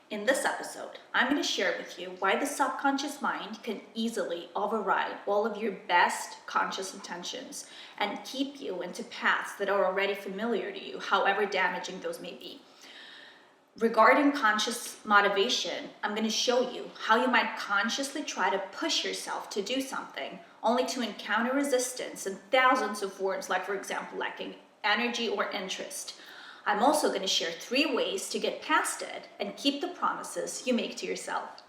In this episode, I'm going to share with you why the subconscious mind can easily override all of your best conscious intentions and keep you into paths that are already familiar to you, however damaging those may be. Regarding conscious motivation, I'm going to show you how you might consciously try to push yourself to do something, only to encounter resistance in thousands of forms, like, for example, lacking energy or interest. I'm also going to share 3 ways to get past it and keep the promises you make to yourself.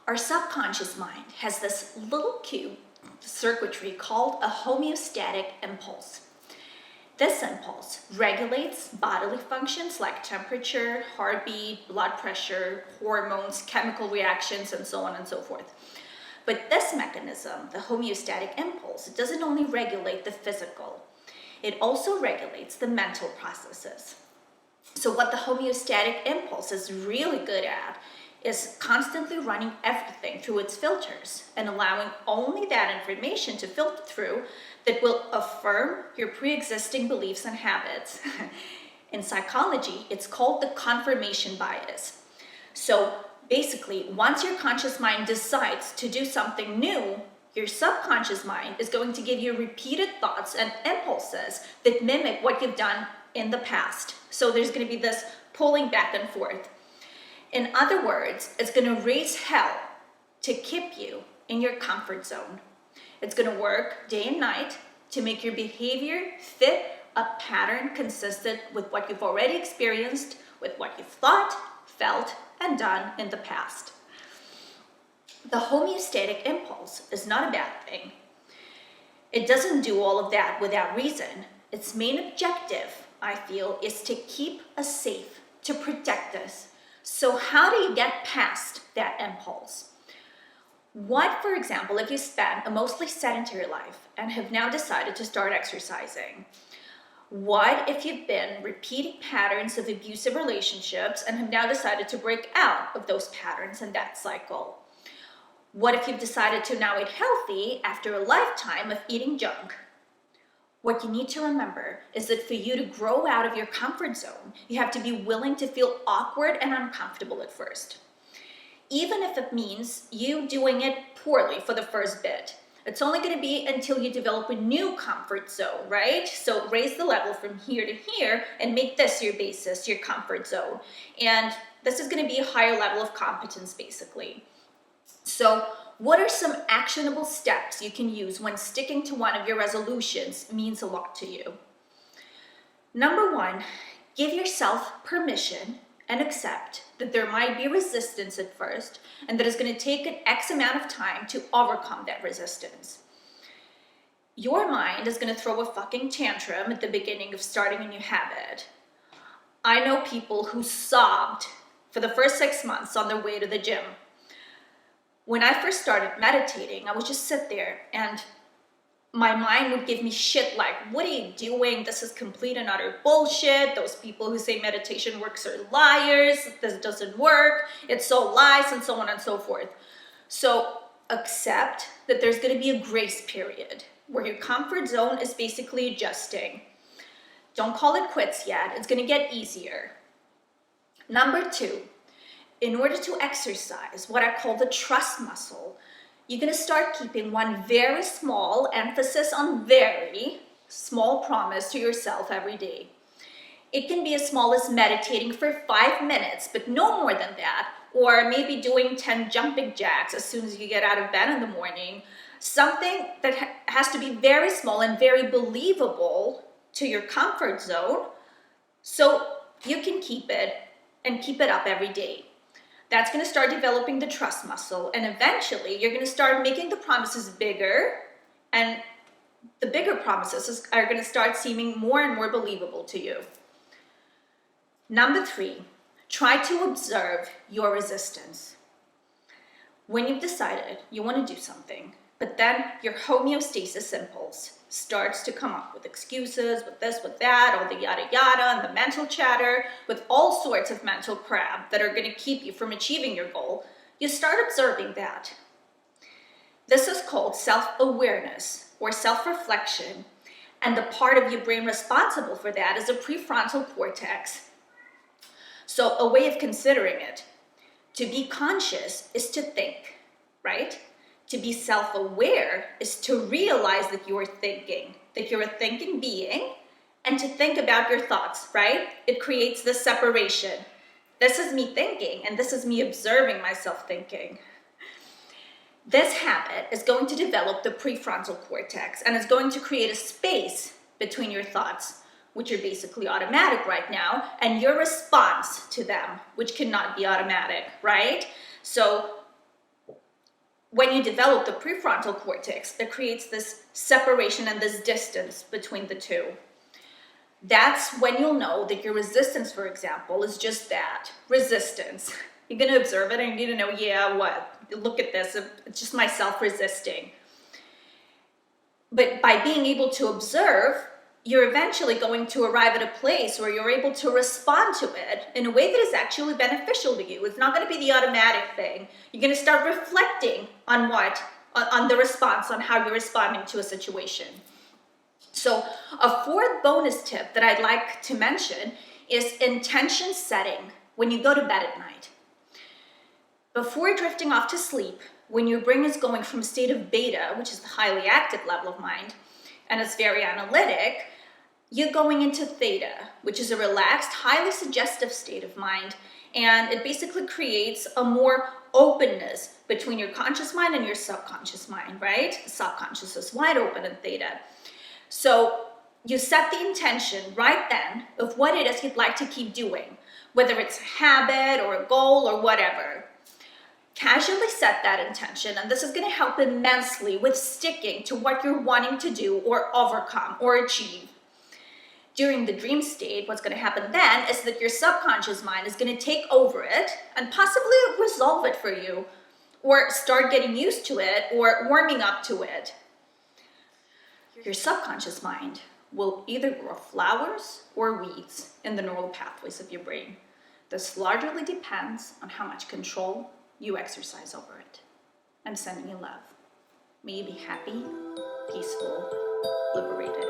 Our subconscious mind has this little cube circuitry called a homeostatic impulse. This impulse regulates bodily functions like temperature, heartbeat, blood pressure, hormones, chemical reactions, and so on and so forth. But this mechanism, the homeostatic impulse, it doesn't only regulate the physical, it also regulates the mental processes. So what the homeostatic impulse is really good at is constantly running everything through its filters and allowing only that information to filter through that will affirm your pre-existing beliefs and habits. In psychology, it's called the confirmation bias. So basically, once your conscious mind decides to do something new, your subconscious mind is going to give you repeated thoughts and impulses that mimic what you've done in the past. So there's going to be this pulling back and forth. In other words, it's going to raise hell to keep you in your comfort zone. It's going to work day and night to make your behavior fit a pattern consistent with what you've already experienced, with what you've thought, felt, and done in the past. The homeostatic impulse is not a bad thing. It doesn't do all of that without reason. Its main objective, I feel, is to keep us safe, to protect us. So how do you get past that impulse? What, for example, if you spend a mostly sedentary life and have now decided to start exercising? What if you've been repeating patterns of abusive relationships and have now decided to break out of those patterns and that cycle? What if you've decided to now eat healthy after a lifetime of eating junk? What you need to remember is that for you to grow out of your comfort zone, you have to be willing to feel awkward and uncomfortable at first. Even if it means you doing it poorly for the first bit. It's only going to be until you develop a new comfort zone, right? So raise the level from here to here and make this your basis, your comfort zone. And this is going to be a higher level of competence, basically. So what are some actionable steps you can use when sticking to one of your resolutions means a lot to you? Number 1, give yourself permission and accept that there might be resistance at first and that it's going to take an X amount of time to overcome that resistance. Your mind is going to throw a fucking tantrum at the beginning of starting a new habit. I know people who sobbed for the first 6 months on their way to the gym. When I first started meditating, I would just sit there and my mind would give me shit like, what are you doing? This is complete and utter bullshit. Those people who say meditation works are liars. This doesn't work. It's all lies, and so on and so forth. So accept that there's going to be a grace period where your comfort zone is basically adjusting. Don't call it quits yet. It's going to get easier. Number 2, in order to exercise what I call the trust muscle, you're going to start keeping one very small, emphasis on very small promise to yourself every day. It can be as small as meditating for 5 minutes, but no more than that, or maybe doing 10 jumping jacks as soon as you get out of bed in the morning. Something that has to be very small and very believable to your comfort zone so you can keep it and keep it up every day. That's going to start developing the trust muscle, and eventually you're going to start making the promises bigger, and the bigger promises are going to start seeming more and more believable to you. Number 3, try to observe your resistance. When you've decided you want to do something, but then your homeostasis impulse starts to come up with excuses, with this, with that, all the yada yada, and the mental chatter, with all sorts of mental crap that are going to keep you from achieving your goal, you start observing that. This is called self-awareness or self-reflection, and the part of your brain responsible for that is the prefrontal cortex. So a way of considering it, to be conscious is to think, right? To be self-aware is to realize that you're thinking, that you're a thinking being, and to think about your thoughts, right? It creates this separation. This is me thinking, and this is me observing myself thinking. This habit is going to develop the prefrontal cortex, and it's going to create a space between your thoughts, which are basically automatic right now, and your response to them, which cannot be automatic, right? So when you develop the prefrontal cortex, it creates this separation and this distance between the two. That's when you'll know that your resistance, for example, is just that, resistance. You're going to observe it and you're going to know, yeah, what? Look at this, it's just myself resisting. But by being able to observe, you're eventually going to arrive at a place where you're able to respond to it in a way that is actually beneficial to you. It's not going to be the automatic thing. You're going to start reflecting on on the response, on how you're responding to a situation. So a fourth bonus tip that I'd like to mention is intention setting when you go to bed at night. Before drifting off to sleep, when your brain is going from a state of beta, which is the highly active level of mind, and it's very analytic, you're going into theta, which is a relaxed, highly suggestive state of mind, and it basically creates a more openness between your conscious mind and your subconscious mind, right? The subconscious is wide open in theta. So you set the intention right then of what it is you'd like to keep doing, whether it's a habit or a goal or whatever. Casually set that intention, and this is going to help immensely with sticking to what you're wanting to do or overcome or achieve. During the dream state, what's going to happen then is that your subconscious mind is going to take over it and possibly resolve it for you, or start getting used to it or warming up to it. Your subconscious mind will either grow flowers or weeds in the neural pathways of your brain. This largely depends on how much control you exercise over it. I'm sending you love. May you be happy, peaceful, liberated.